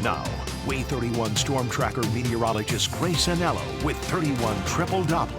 Now, Way 31 Storm Tracker meteorologist Grace Anello with 31 Triple Doppler.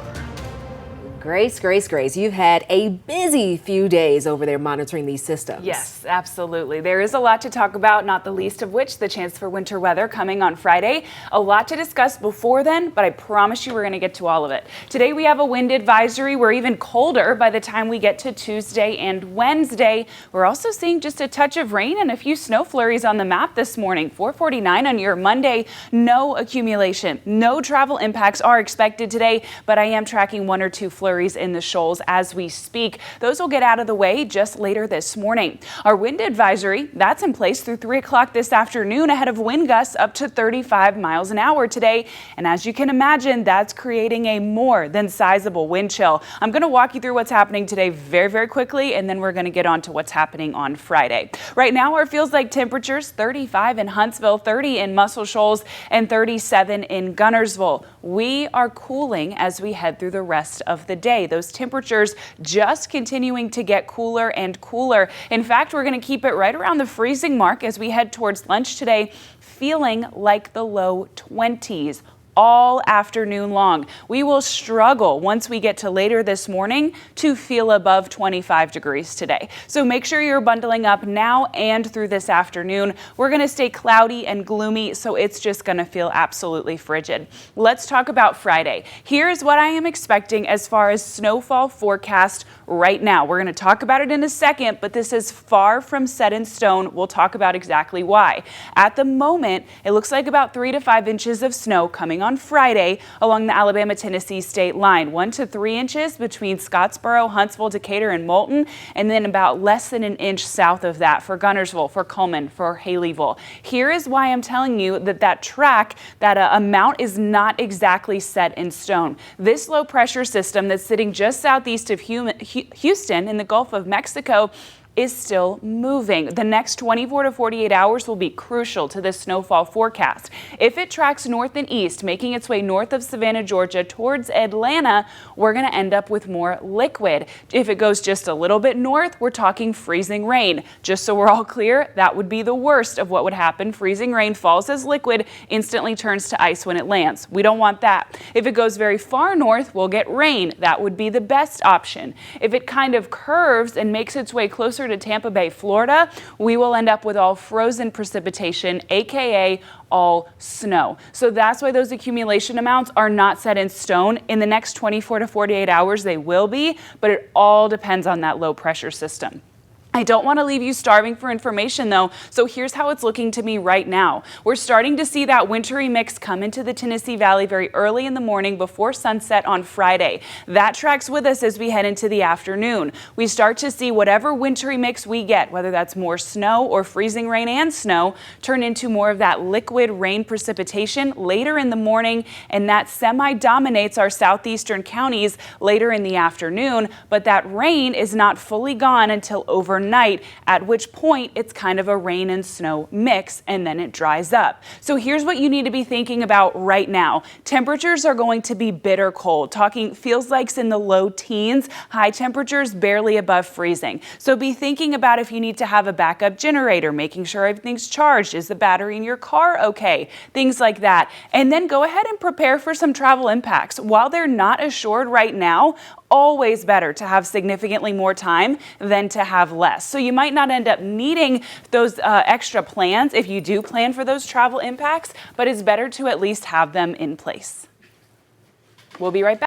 Grace, you've had a busy few days over there monitoring these systems. Yes, absolutely. There is a lot to talk about, not the least of which the chance for winter weather coming on Friday. A lot to discuss before then, but I promise you we're going to get to all of it. Today we have a wind advisory. We're even colder by the time we get to Tuesday and Wednesday. We're also seeing just a touch of rain and a few snow flurries on the map this morning. 4:49 on your Monday. No accumulation. No travel impacts are expected today, but I am tracking one or two flurries in the shoals as we speak. Those will get out of the way just later this morning. Our wind advisory, that's in place through 3 o'clock this afternoon ahead of wind gusts up to 35 miles an hour today. And as you can imagine, that's creating a more than sizable wind chill. I'm going to walk you through what's happening today very quickly, and then we're going to get on to what's happening on Friday. Right now, our feels like temperatures 35 in Huntsville, 30 in Muscle Shoals, and 37 in Gunnersville. We are cooling as we head through the rest of the day. Those temperatures just continuing to get cooler and cooler. In fact, we're going to keep it right around the freezing mark as we head towards lunch today, feeling like the low 20s. All afternoon long. We will struggle once we get to later this morning to feel above 25 degrees today. So make sure you're bundling up now and through this afternoon. We're going to stay cloudy and gloomy, so it's just going to feel absolutely frigid. Let's talk about Friday. Here's what I am expecting as far as snowfall forecast right now. We're going to talk about it in a second, but this is far from set in stone. We'll talk about exactly why. At the moment, it looks like about 3 to 5 inches of snow coming on Friday along the Alabama-Tennessee state line. 1 to 3 inches between Scottsboro, Huntsville, Decatur, and Moulton, and then about less than an inch south of that for Gunnersville, for Coleman, for Haleyville. Here is why I'm telling you that track, that amount is not exactly set in stone. This low pressure system that's sitting just southeast of Houston in the Gulf of Mexico is still moving. The next 24 to 48 hours will be crucial to this snowfall forecast. If it tracks north and east, making its way north of Savannah, Georgia towards Atlanta, we're going to end up with more liquid. If it goes just a little bit north, we're talking freezing rain. Just so we're all clear, that would be the worst of what would happen. Freezing rain falls as liquid, instantly turns to ice when it lands. We don't want that. If it goes very far north, we'll get rain. That would be the best option. If it kind of curves and makes its way closer to Tampa Bay, Florida, we will end up with all frozen precipitation, aka all snow. So that's why those accumulation amounts are not set in stone. In the next 24 to 48 hours, they will be, but it all depends on that low pressure system. I don't want to leave you starving for information though, so here's how it's looking to me right now. We're starting to see that wintry mix come into the Tennessee Valley very early in the morning before sunset on Friday. That tracks with us as we head into the afternoon. We start to see whatever wintry mix we get, whether that's more snow or freezing rain and snow, turn into more of that liquid rain precipitation later in the morning, and that semi-dominates our southeastern counties later in the afternoon, but that rain is not fully gone until overnight, at which point it's kind of a rain and snow mix, and then it dries up. So here's what you need to be thinking about right now. Temperatures are going to be bitter cold, talking feels likes in the low teens, high temperatures barely above freezing. So be thinking about if you need to have a backup generator, making sure everything's charged. Is the battery in your car okay? Things like that. And then go ahead and prepare for some travel impacts. While they're not assured right now, always better to have significantly more time than to have less. So you might not end up needing those extra plans if you do plan for those travel impacts, but it's better to at least have them in place. We'll be right back.